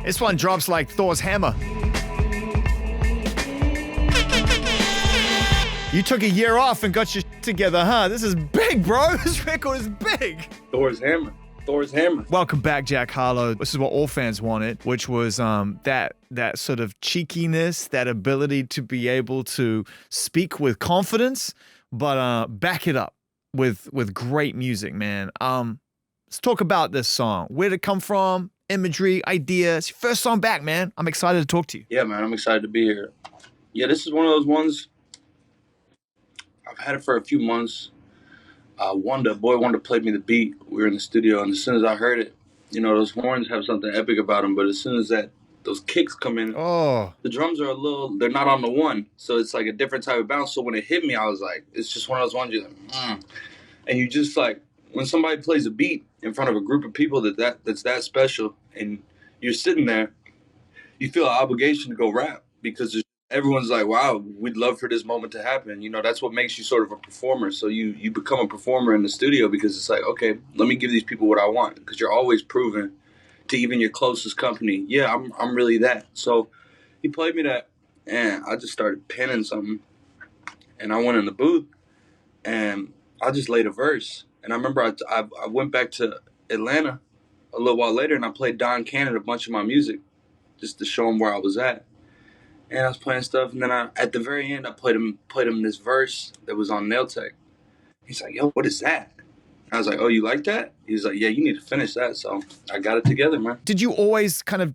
This one drops like Thor's hammer. You took a year off and got your shit together, huh? This is big, bro. This record is big. Thor's hammer. Thor's hammer. Welcome back, Jack Harlow. This is what all fans wanted, which was that sort of cheekiness, that ability to be able to speak with confidence, but back it up with great music, man. Let's talk about this song. Where did it come from? Imagery, ideas. Your first song back, man. I'm excited to talk to you. Yeah, man. I'm excited to be here. Yeah, this is one of those ones. I've had it for a few months. A boy wanted to play me the beat. We were in the studio, and as soon as I heard it, those horns have something epic about them. But as soon as those kicks come in, the drums are they're not on the one, so it's like a different type of bounce. So when it hit me, I was like, it's just one of those ones you're like, and you just like when somebody plays a beat in front of a group of people that's that special, and you're sitting there, you feel an obligation to go rap because everyone's like, wow, we'd love for this moment to happen. That's what makes you sort of a performer. So you become a performer in the studio because it's like, okay, let me give these people what I want. Because you're always proving to even your closest company, yeah, I'm really that. So he played me that, and I just started penning something. And I went in the booth, and I just laid a verse. And I remember I went back to Atlanta a little while later, and I played Don Cannon a bunch of my music just to show him where I was at. And I was playing stuff, and then at the very end, I played him this verse that was on Nail Tech. He's like, yo, what is that? I was like, oh, you like that? He's like, yeah, you need to finish that. So I got it together, man. Did you always kind of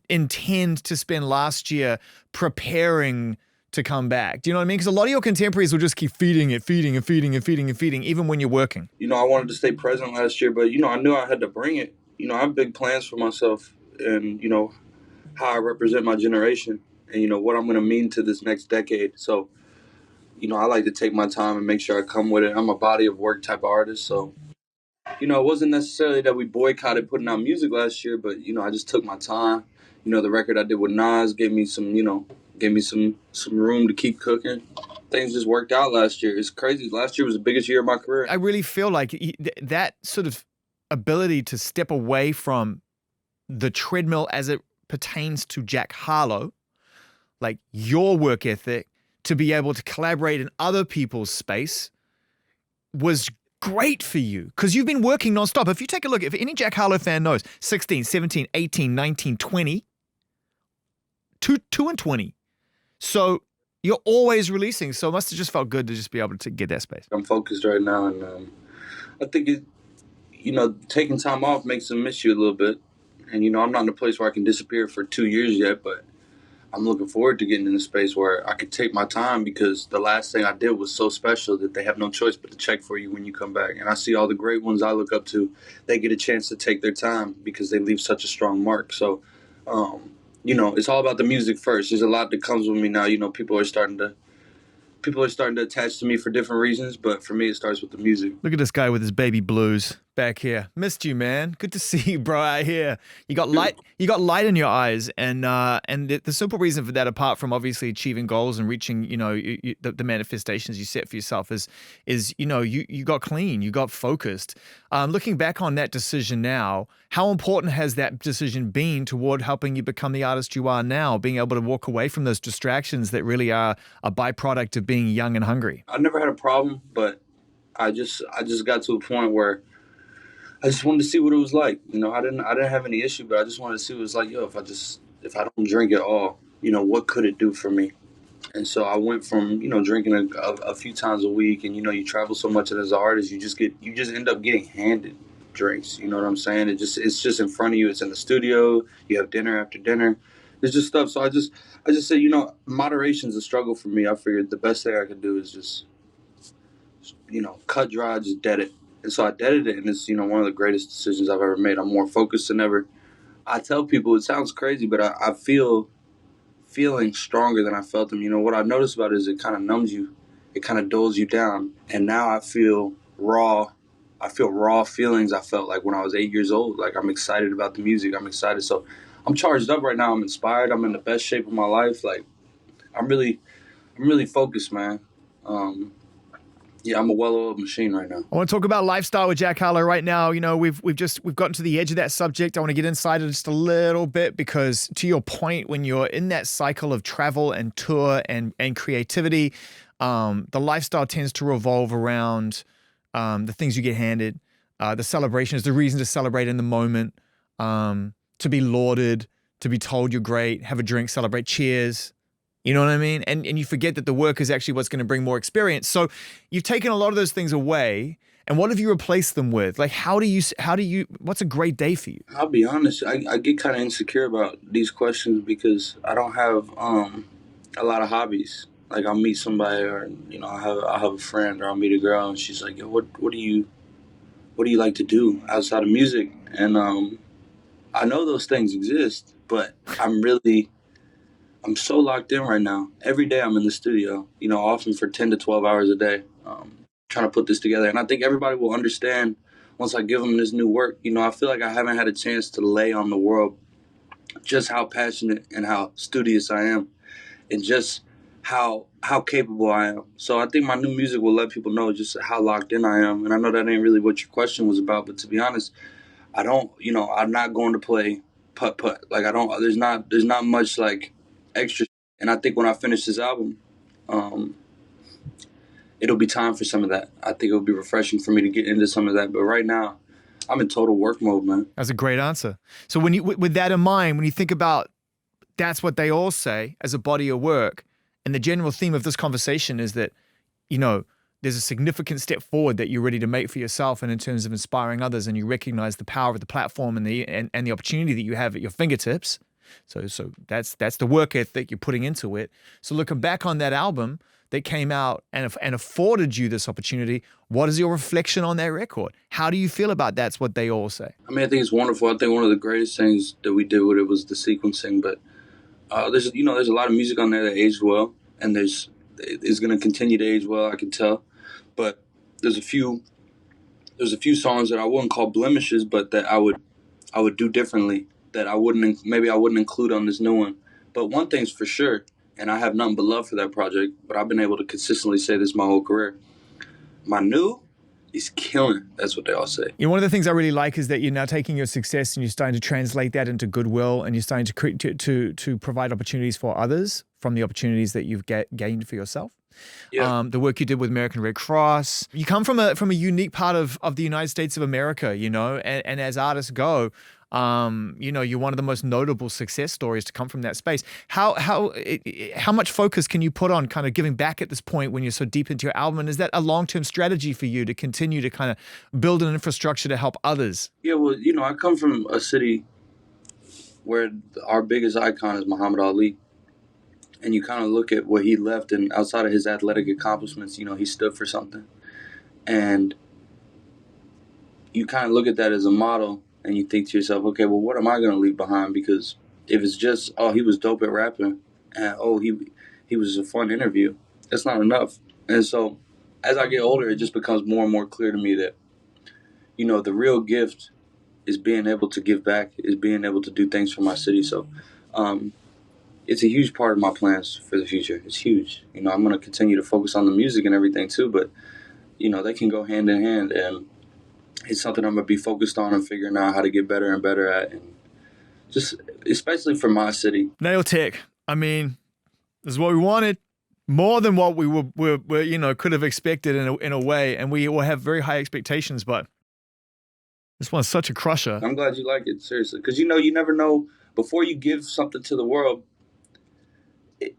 intend to spend last year preparing to come back? Do you know what I mean? Because a lot of your contemporaries will just keep feeding, even when you're working. I wanted to stay present last year, but, I knew I had to bring it. I have big plans for myself and, how I represent my generation. And, what I'm going to mean to this next decade. So, I like to take my time and make sure I come with it. I'm a body of work type of artist. So, it wasn't necessarily that we boycotted putting out music last year, but, I just took my time. The record I did with Nas gave me some room to keep cooking. Things just worked out last year. It's crazy. Last year was the biggest year of my career. I really feel like that sort of ability to step away from the treadmill as it pertains to Jack Harlow, like your work ethic, to be able to collaborate in other people's space was great for you because you've been working nonstop. If you take a look, if any Jack Harlow fan knows, 16, 17, 18, 19, 20, 2 and 20. So you're always releasing. So it must have just felt good to just be able to get that space. I'm focused right now, and I think taking time off makes them miss you a little bit. And, I'm not in a place where I can disappear for 2 years yet, but I'm looking forward to getting in a space where I could take my time because the last thing I did was so special that they have no choice but to check for you when you come back. And I see all the great ones I look up to, they get a chance to take their time because they leave such a strong mark. So, it's all about the music first. There's a lot that comes with me now. People are starting to attach to me for different reasons, but for me, it starts with the music. Look at this guy with his baby blues back here. Missed you, man. Good to see you, bro, out here. You got light. You got light in your eyes, and the simple reason for that, apart from obviously achieving goals and reaching, the manifestations you set for yourself, is you got clean, you got focused. Looking back on that decision now, how important has that decision been toward helping you become the artist you are now, being able to walk away from those distractions that really are a byproduct of being young and hungry? I never had a problem, but I just got to a point where I just wanted to see what it was like. I didn't have any issue, but I just wanted to see what it was like. Yo, if I don't drink at all, what could it do for me? And so I went from, drinking a few times a week, and you travel so much, and as an artist, you just end up getting handed drinks. You know what I'm saying? It's just in front of you. It's in the studio. You have dinner after dinner. It's just stuff. So I just said, moderation's a struggle for me. I figured the best thing I could do is just, cut dry, just dead it. And so I deaded it, and it's, one of the greatest decisions I've ever made. I'm more focused than ever. I tell people, it sounds crazy, but I feel feeling stronger than I felt them. What I noticed about it is it kind of numbs you. It kind of dulls you down. And now I feel raw. I feel raw feelings I felt like when I was 8 years old. Like, I'm excited about the music. I'm excited. So I'm charged up right now. I'm inspired. I'm in the best shape of my life. Like, I'm really focused, man. Yeah, I'm a well-oiled machine right now. I want to talk about lifestyle with Jack Harlow right now. You know, we've gotten to the edge of that subject. I want to get inside it just a little bit because, to your point, when you're in that cycle of travel and tour and creativity, the lifestyle tends to revolve around the things you get handed, the celebrations, the reason to celebrate in the moment, to be lauded, to be told you're great, have a drink, celebrate, cheers. You know what I mean? And you forget that the work is actually what's going to bring more experience. So you've taken a lot of those things away. And what have you replaced them with? Like, what's a great day for you? I'll be honest, I get kind of insecure about these questions because I don't have a lot of hobbies. Like, I'll meet somebody, or I'll have a friend, or I'll meet a girl, and she's like, "Yo, what do you like to do outside of music?" And I know those things exist, but I'm so locked in right now. Every day I'm in the studio, often for 10 to 12 hours a day, trying to put this together. And I think everybody will understand once I give them this new work. I feel like I haven't had a chance to lay on the world just how passionate and how studious I am, and just how capable I am. So I think my new music will let people know just how locked in I am. And I know that ain't really what your question was about, but to be honest, I'm not going to play putt-putt. Like, there's not much like extra. And I think when I finish this album, it'll be time for some of that. I think it'll be refreshing for me to get into some of that. But right now, I'm in total work mode, man. That's a great answer. So with that in mind, when you think about that's what they all say as a body of work, and the general theme of this conversation is that, there's a significant step forward that you're ready to make for yourself and in terms of inspiring others, and you recognize the power of the platform and the opportunity that you have at your fingertips. So that's the work ethic you're putting into it. So looking back on that album that came out and afforded you this opportunity, what is your reflection on that record? How do you feel about that's what they all say? I mean, I think it's wonderful. I think one of the greatest things that we did with it was the sequencing. But there's a lot of music on there that aged well, and it's going to continue to age well, I can tell. But there's a few songs that I wouldn't call blemishes, but that I would do differently, that I wouldn't include on this new one. But one thing's for sure, and I have nothing but love for that project, but I've been able to consistently say this my whole career. My new is killing. That's what they all say. One of the things I really like is that you're now taking your success and you're starting to translate that into goodwill, and you're starting to provide opportunities for others from the opportunities that you've gained for yourself. Yeah. The work you did with American Red Cross. You come from a unique part of the United States of America, and as artists go, you're one of the most notable success stories to come from that space. How much focus can you put on kind of giving back at this point when you're so deep into your album? And is that a long-term strategy for you to continue to kind of build an infrastructure to help others? Yeah, well, I come from a city where our biggest icon is Muhammad Ali. And you kind of look at what he left, and outside of his athletic accomplishments, he stood for something. And you kind of look at that as a model, and you think to yourself, okay, well, what am I going to leave behind? Because if it's just, oh, he was dope at rapping, and oh, he was a fun interview, that's not enough. And so as I get older, it just becomes more and more clear to me that, the real gift is being able to give back, is being able to do things for my city. So, it's a huge part of my plans for the future. It's huge. I'm going to continue to focus on the music and everything too, but, they can go hand in hand, and it's something I'm going to be focused on and figuring out how to get better and better at, and just especially for my city. Nail tech. I mean, this is what we wanted. More than what we were could have expected in a way, and we will have very high expectations, but this one's such a crusher. I'm glad you like it, seriously, because you never know. Before you give something to the world,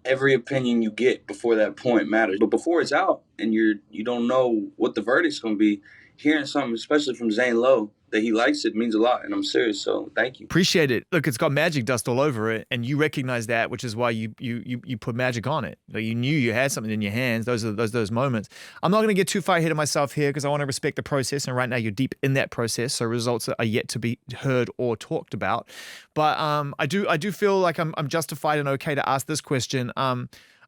every opinion you get before that point matters. But before it's out and you don't know what the verdict's going to be, hearing something, especially from Zane Lowe, that he likes it means a lot, and I'm serious, so thank you. Appreciate it. Look, it's got magic dust all over it, and you recognize that, which is why you put magic on it. Like, you knew you had something in your hands. Those are those moments. I'm not going to get too far ahead of myself here because I want to respect the process, and right now you're deep in that process, so results are yet to be heard or talked about. But I do feel like I'm justified and okay to ask this question.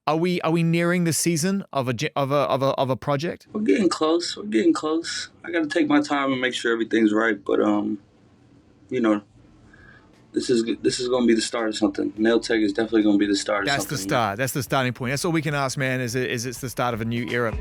Are we nearing the season of a project? We're getting close. I got to take my time and make sure everything's right. But this is going to be the start of something. Nail Tech is definitely going to be the start of something. That's the start. That's the starting point. That's all we can ask, man. Is it's the start of a new era.